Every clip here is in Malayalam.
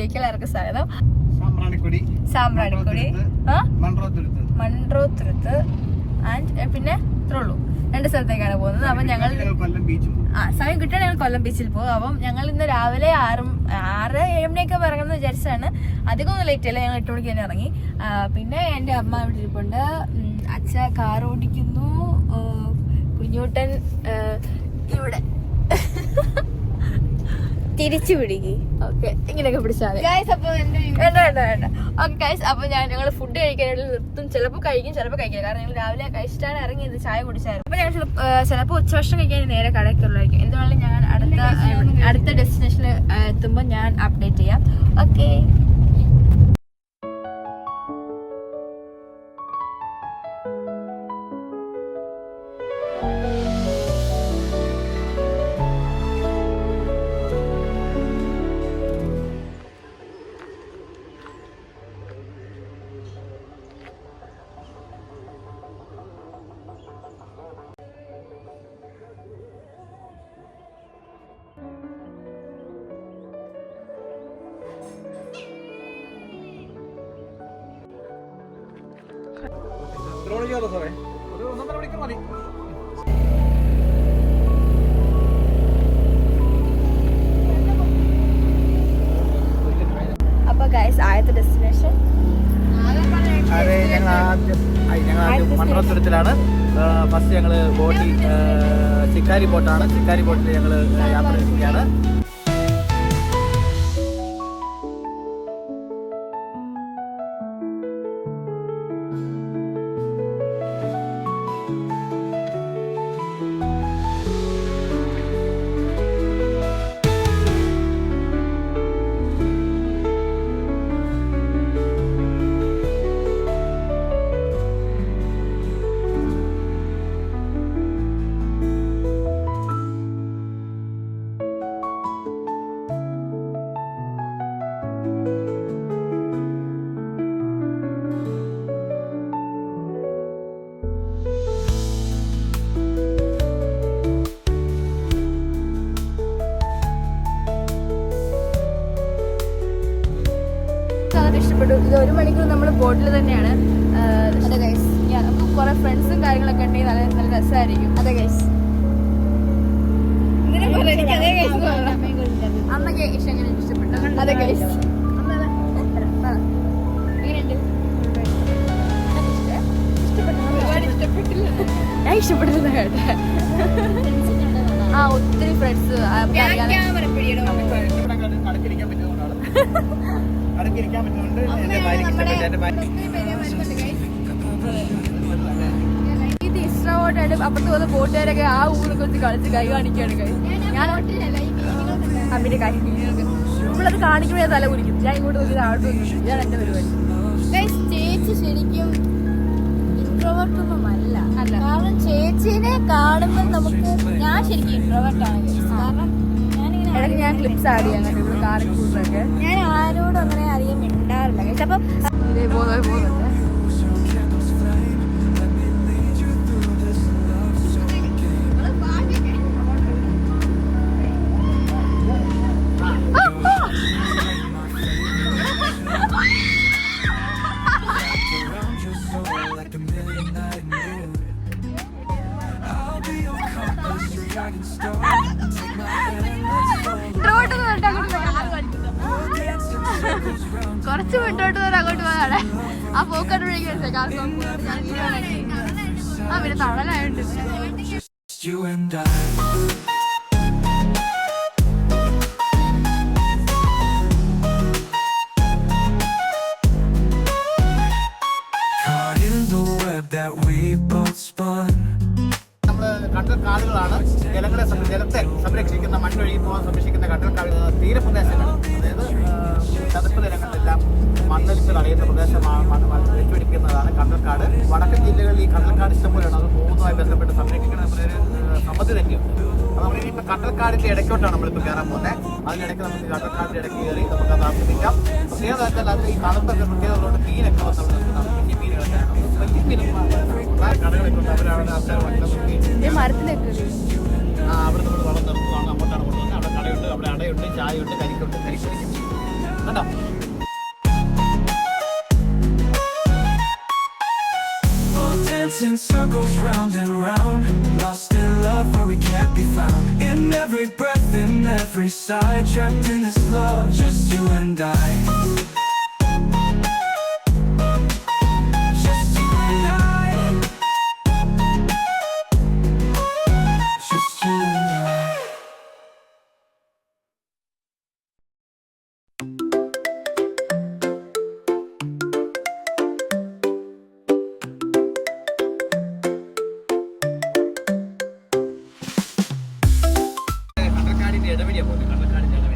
വീഡിയോയ്ക്ക് എല്ലാവർക്കും സ്വാഗതം. സാമ്പ്രാണിക്കൊടി, മൺട്രോത്തുരുത്ത് ആൻഡ് പിന്നെ ഇത്രയുള്ളൂ 2 സ്ഥലത്തേക്കാണ് പോകുന്നത്. അപ്പം ഞങ്ങൾ സമയം കിട്ടുകയാണെങ്കിൽ ഞങ്ങൾ കൊല്ലം ബീച്ചിൽ പോകും. അപ്പം ഞങ്ങൾ ഇന്ന് രാവിലെ 6-7 മണിയൊക്കെ ഇറങ്ങുമെന്ന് വിചാരിച്ചാണ്. അധികം ഒന്നും ലേറ്റ് അല്ല, ഞങ്ങൾ 8 മണിക്ക് തന്നെ ഇറങ്ങി. പിന്നെ എൻ്റെ അമ്മ ഇവിടെ ഇരിപ്പുണ്ട്, അച്ഛ കാർ ഓടിക്കുന്നു, കുഞ്ഞൂട്ടൻ ഇവിടെ തിരിച്ചു പിടിക്കും. ഓക്കെ, ഇങ്ങനെയൊക്കെ പിടിച്ചാൽ വേണ്ട. ഓക്കെ ഗൈസ്, അപ്പൊ ഞങ്ങൾ ഫുഡ് കഴിക്കാനായിട്ട് നിർത്തും. ചിലപ്പോൾ കഴിക്കും, ചിലപ്പോൾ കഴിക്കില്ല. കാരണം ഞങ്ങൾ രാവിലെ കഴിച്ചിട്ടാണ് ഇറങ്ങിയത്, ചായ കുടിച്ചായിരുന്നു. അപ്പൊ ഞങ്ങൾ ചിലപ്പോൾ ഉച്ചഭക്ഷണം കഴിക്കാൻ നേരെ കടയ്ക്കുള്ളായിരിക്കും. എന്തുവേണമെങ്കിലും ഞാൻ അടുത്ത ഡെസ്റ്റിനേഷനിൽ എത്തുമ്പോൾ ഞാൻ അപ്ഡേറ്റ് ചെയ്യാം. ഓക്കെ. അപ്പൊ ഗൈസ്, ആദ്യത്തെ ഡെസ്റ്റിനേഷൻ ഞങ്ങൾ മൺട്രോത്തുരുത്തിലാണ്. ഫസ്റ്റ് ഞങ്ങള് ബോട്ടിൽ ചിക്കാരി ബോട്ടാണ്. ചിക്കാരി ബോട്ടിൽ ഞങ്ങള് യാത്ര ചെയ്യുകയാണ്. ഇഷ്ടപ്പെട്ടു. ഇത് 1 മണിക്കൂർ നമ്മൾ ബോട്ടിൽ തന്നെയാണ്. അതെ ഗൈസ്, നമുക്ക് കുറെ ഫ്രണ്ട്സും കാര്യങ്ങളൊക്കെ ഉണ്ടെങ്കിൽ നല്ല രസമായിരിക്കും. അതെ ഗൈസ്, അമ്മക്ക് എങ്ങനെ ഇഷ്ടപ്പെട്ടു? അതെ ഗൈസ്, ഞാൻ ഇഷ്ടപ്പെട്ടില്ല കേട്ടെ. ഒത്തിരി ഫ്രണ്ട്സ് ഇത് ഇഷ്ടമായിട്ട് അപ്പുറത്ത് പോകുന്ന ബോട്ടുകാരൊക്കെ ആ ഊരെ കുറിച്ച് കളിച്ച് കൈ കാണിക്കുകയാണ്. ഞാൻ പിന്നെ കൈ നമ്മളത് കാണിക്കുമ്പോൾ തല കുടിക്കും. ഞാൻ ഇങ്ങോട്ട് നോക്കി ആട്ട് വന്നു. ഞാൻ എന്റെ പരിപാടി. ചേച്ചി ശരിക്കും ഇൻട്രോവേർട്ടൊന്നും അല്ല. കാരണം ചേച്ചീനെ കാണുമ്പോൾ നമുക്ക് ഞാൻ ശരിക്കും ഇൻട്രോവേർട്ടാണ്. കാരണം ഞാൻ ക്ലിപ്സ് ആഡ് ചെയ്യാൻ കാണിക്കൂട്ടൊക്കെ ഞാൻ ആരോടും അങ്ങനെ അധികം മിണ്ടാറില്ല. അപ്പം പോകുന്നുണ്ട്. കുറച്ച് വിട്ടോട്ട് അങ്ങോട്ട് പോകാതെ ആ പോക്കട്ട് വിളിക്കാൻ പിന്നെ തണലായോണ്ട്. കണ്ടൽക്കാടുകളാണ് ജലത്തെ സംരക്ഷിക്കുന്ന, മണ്ണൊഴുകി പോകാൻ സംരക്ഷിക്കുന്ന കണ്ടൽക്കാടുകൾ തീരപ്രദേശങ്ങൾ. അതായത് ചതുപ്പ് നിലങ്ങളിലെല്ലാം മണ്ണൊലിച്ച് കളയുന്ന പ്രദേശമാണ്, വെച്ചുപിടിക്കുന്നതാണ് കണ്ടൽക്കാട്. വടക്കൻ ജില്ലകളിൽ ഈ കണ്ടൽക്കാട് ഇഷ്ടംപോലെയാണ്. അത് പോകുന്നതുമായി ബന്ധപ്പെട്ട് സംരക്ഷിക്കണം എന്നൊരു സമ്മതി തന്നെയുണ്ട്. അത് നമ്മളിപ്പോൾ കണ്ടൽക്കാടിൻ്റെ ഇടയ്ക്കോട്ടാണ് നമ്മളിപ്പോൾ കയറാൻ പോകുന്നത്. അതിനിടയ്ക്ക് നമുക്ക് കണ്ടൽക്കാടിൻ്റെ ഇടയ്ക്ക് കയറി നമുക്ക് അത് ആസ്വദിക്കാം. പ്രത്യേകത വെച്ചാൽ അത് ഈ തണുപ്പൊക്കെ പ്രത്യേകതകളുണ്ട്. മീനൊക്കെ വന്ന് അവിടെ നിർത്തുന്നതാണ്. കുഞ്ഞു മീനുകളൊക്കെയാണ്. വലിയ മീനുകളാണ് കടകളൊക്കെ ഉണ്ട്. അവരാണ് ആൾക്കാർ മരത്തിലേക്ക് അവിടെ നമ്മൾ വളം നിർത്തുന്നതാണ്. അങ്ങോട്ടാണ് കൊണ്ടുവന്നത്. അവിടെ കടയുണ്ട്, അവിടെ അടയുണ്ട്, ചായയുണ്ട്, കരിക്കുണ്ട്, കരിക്കുടിക്കും. കണ്ടോ? Dancing circles round and round, lost in love where we can't be found. In every breath, in every sigh, trapped in this love, just you and I. Just you and I. Just you and I. കണ്ടക്കാടിന്റെ ഇടവഴിയാ പോലെ കണ്ടക്കാടിന്റെ ഇടവഴി.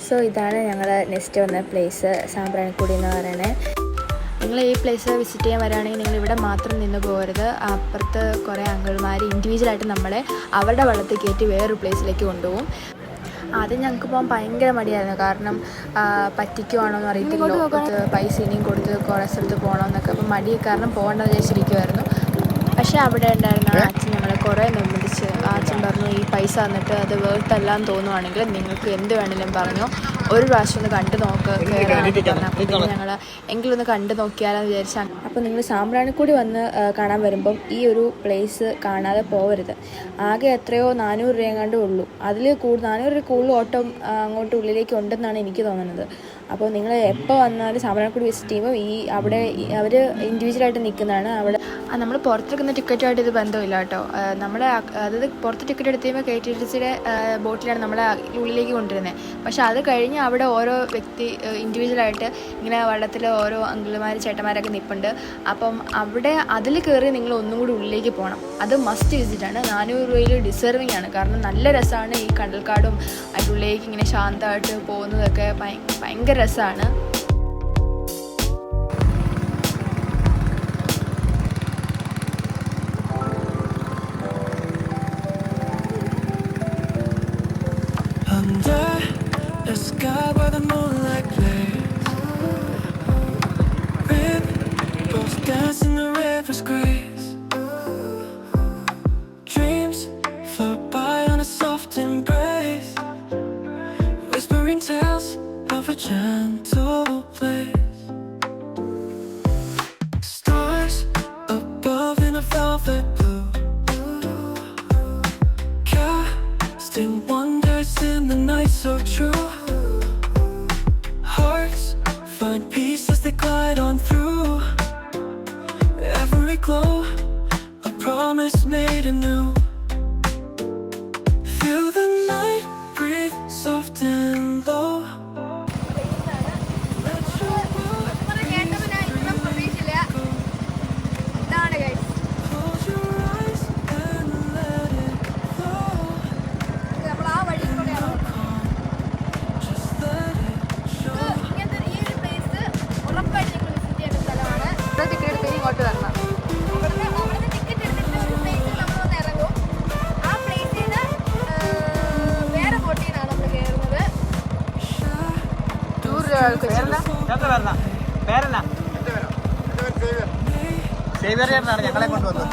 സോ ഇതാണ് ഞങ്ങൾ നെക്സ്റ്റ് വന്ന പ്ലേസ്, സാമ്പ്രാണിക്കുടി എന്ന് പറയുന്നത്. നിങ്ങൾ ഈ പ്ലേസ് വിസിറ്റ് ചെയ്യാൻ വരികയാണെങ്കിൽ നിങ്ങൾ ഇവിടെ മാത്രം നിന്ന് പോകരുത്. അപ്പുറത്ത് കുറേ അങ്കിൾമാർ ഇൻഡിവിജ്വലായിട്ട് നമ്മളെ അവരുടെ വള്ളത്തിൽ കയറ്റി വേറൊരു പ്ലേസിലേക്ക് കൊണ്ടുപോകും. ആദ്യം ഞങ്ങൾക്ക് പോകാൻ ഭയങ്കര മടിയായിരുന്നു, കാരണം പറ്റിക്കുവാണോ എന്ന് അറിയത്തില്ല, പൈസ ഇനിയും കൊടുത്ത് കുറേ സ്ഥലത്ത് പോകണമെന്നൊക്കെ. അപ്പം മടി കാരണം പോകേണ്ടത് വിചാരിച്ചിരിക്കുമായിരുന്നു. പക്ഷേ അവിടെ ഉണ്ടായിരുന്ന അച്ഛൻ നമ്മളെ കുറേ നിർബന്ധിച്ച്, അച്ഛൻ പറഞ്ഞു ഈ പൈസ തന്നിട്ട് അത് വേർത്തല്ലാന്ന് തോന്നുവാണെങ്കിൽ നിങ്ങൾക്ക് എന്ത് വേണമെങ്കിലും പറഞ്ഞു, ഒരു പ്രാവശ്യം ഒന്ന് കണ്ടു നോക്ക് കയറാനൊക്കെ പറഞ്ഞു. അപ്പോൾ പിന്നെ ഞങ്ങൾ എങ്കിലൊന്ന് കണ്ടു നോക്കിയാലെന്ന് വിചാരിച്ചാൽ. അപ്പോൾ നിങ്ങൾ സാമ്പ്രാണിക്കുടി വന്ന് കാണാൻ വരുമ്പം ഈ ഒരു പ്ലേസ് കാണാതെ പോകരുത്. ആകെ എത്രയോ 400 രൂപ എങ്ങാണ്ടേ ഉള്ളൂ. അതിൽ 400 രൂപ കൂടുതൽ ഓട്ടം അങ്ങോട്ട് ഉള്ളിലേക്ക് ഉണ്ടെന്നാണ് എനിക്ക് തോന്നുന്നത്. അപ്പോൾ നിങ്ങൾ എപ്പോൾ വന്നാലും സാമ്പ്രാണിക്കുടി വിസിറ്റ് ചെയ്യുമ്പോൾ അവിടെ അവർ ഇൻഡിവിജ്വലായിട്ട് നിൽക്കുന്നതാണ്. അവിടെ നമ്മൾ പുറത്തെടുക്കുന്ന ടിക്കറ്റുമായിട്ട് ഇത് ബന്ധമില്ല കേട്ടോ. നമ്മളെ അതായത് പുറത്ത് ടിക്കറ്റ് എടുത്ത് കഴിയുമ്പോൾ KTTCയുടെ ബോട്ടിലാണ് നമ്മളെ ഉള്ളിലേക്ക് കൊണ്ടുവരുന്നത്. പക്ഷെ അത് കഴിഞ്ഞ് അവിടെ ഓരോ വ്യക്തി ഇൻഡിവിജ്വലായിട്ട് ഇങ്ങനെ വള്ളത്തിൽ ഓരോ അങ്കിളുമാർ ചേട്ടന്മാരൊക്കെ നിൽപ്പുണ്ട്. അപ്പം അവിടെ അതിൽ കയറി നിങ്ങൾ ഒന്നും കൂടി ഉള്ളിലേക്ക് പോകണം. അത് മസ്റ്റ് വിസിറ്റാണ്. 400 രൂപയിൽ ഡിസേർവിങ് ആണ്. കാരണം നല്ല രസമാണ് ഈ കണ്ടൽക്കാടും അതിൻ്റെ ഉള്ളിലേക്ക് ഇങ്ങനെ ശാന്തമായിട്ട് പോകുന്നതൊക്കെ ഭയങ്കര രസമാണ്. Under the sky where the moonlight plays, ripples dance in the river's grace. Dreams float by on a soft embrace, whispering tales of a gentle place. Stars above in a velvet blue, casting wonders in the night so true. Hearts find peace as they glide on through. Every glow, a promise made anew. Feel the night breathe soft and low. ചേട്ടന്റെ പേരെന്നാ? പേരെന്നാ? സേവിയർ ചേട്ടനാണ് ഞങ്ങളെ കൊണ്ടുവന്നത്.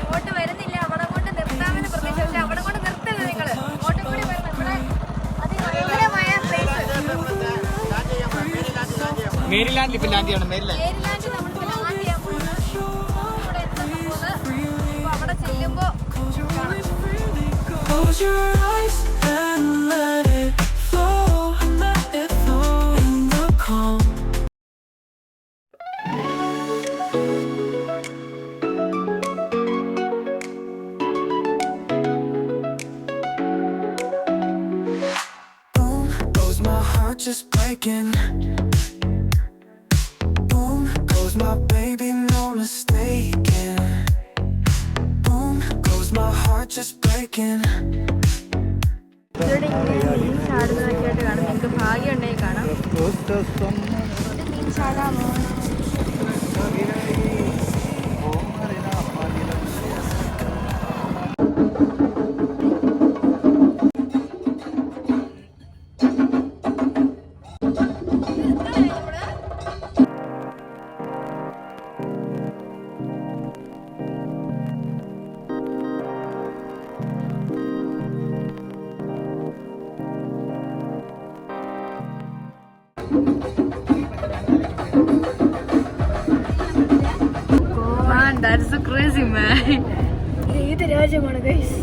ഇങ്ങോട്ട് വരുന്നില്ല, അവിടെ കൊണ്ട് നിർത്താമെന്ന് പ്രതീക്ഷ. പക്ഷെ അവിടെ കൊണ്ട് നിർത്തരുത് നിങ്ങൾ, ഓട്ടം കൂടി വരണം. ഇവിടെ അതിമനോഹരമായ മേരിലാൻഡിൽ ഇപ്പൊ ലാൻഡ് ചെയ്യണം. മേരിലാൻഡ് നമ്മളിപ്പോൾ ലാൻഡ് ചെയ്യാൻ പോകുന്നത്. ഇവിടെ എത്തുന്ന പോകുന്നത് അവിടെ ചെല്ലുമ്പോ Close your eyes and let it flow in the calm. Boom goes my heart just breaking. Boom goes my baby, no mistaken. Boom goes my heart just breaking. ഇവിടെ ഇങ്ങനെ മീൻ ചാടുന്നതൊക്കെ ആയിട്ട് കാണാം. നിങ്ങൾക്ക് ഭാഗ്യം ഉണ്ടെങ്കിൽ കാണാം. മീൻ ചാടാമോ? Man, that's so crazy, man. ഏത് രാജ്യമാണ് ഗൈസ്?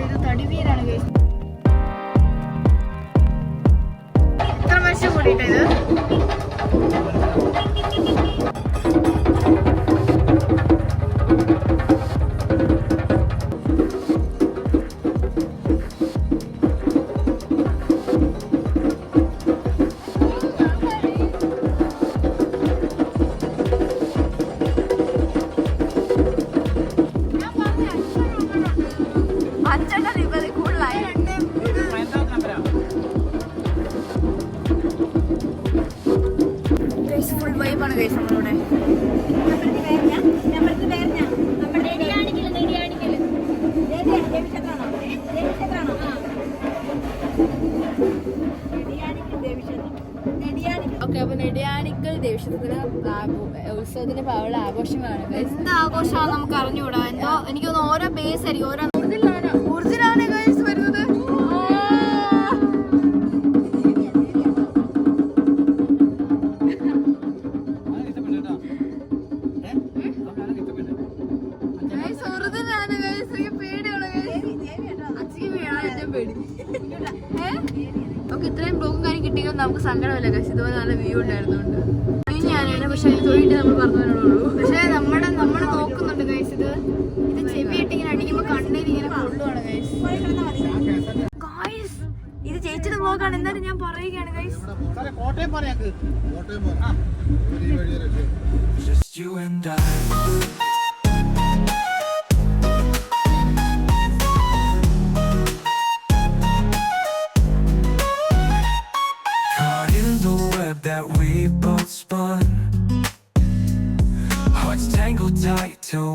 ഇത് തടിവീരാണ് ഗൈസ്. എത്ര മനുഷ്യൻ കൂടിയിട്ട് ഇത്? ഫുൾ വൈബാണ് ഗൈസ് നമ്മളിവിടെ. ഓക്കെ, അപ്പൊ നെടിയാണിക്കൽ ദേവീക്ഷേത്രത്തിന് ഉത്സവത്തിന്റെ പവള ആഘോഷമാണ്. എന്താ ആഘോഷമാണെന്ന് നമുക്ക് അറിഞ്ഞുകൂടാ. എന്തോ എനിക്ക് തോന്നുന്നു ഓരോ ബേസ് ആയിരിക്കും, ഓരോ ഊർജിലാണ് ഗൈസ് വരുന്നത്. നമുക്ക് ഇത്രയും ബ്ലോഗും കാര്യം കിട്ടിയോ നമുക്ക് സങ്കടമല്ല ഗൈസ്. ഇതുപോലെ നല്ല വ്യൂ ഉണ്ടായിരുന്നുണ്ട്. ഞാനാണ്, പക്ഷെ അതിന് തൊഴിലിട്ട് നമ്മൾ പറഞ്ഞുള്ളൂ. പക്ഷെ നമ്മൾ നോക്കുന്നുണ്ട് ഗൈസ്. ഇത് ചെവിയിട്ട് ഇങ്ങനെ അടിക്കുമ്പോ കണ്ണിൽ ഇങ്ങനെ കൊള്ളുവാണ് ഗൈസ്. ഗൈസ് ഇത് ചേച്ചിയുടെ ബ്ലോഗാണ്, എന്നാലും ഞാൻ പറയുകയാണ് guys. Just you and I. Caught in the web that we both spun. Hearts tangled tight till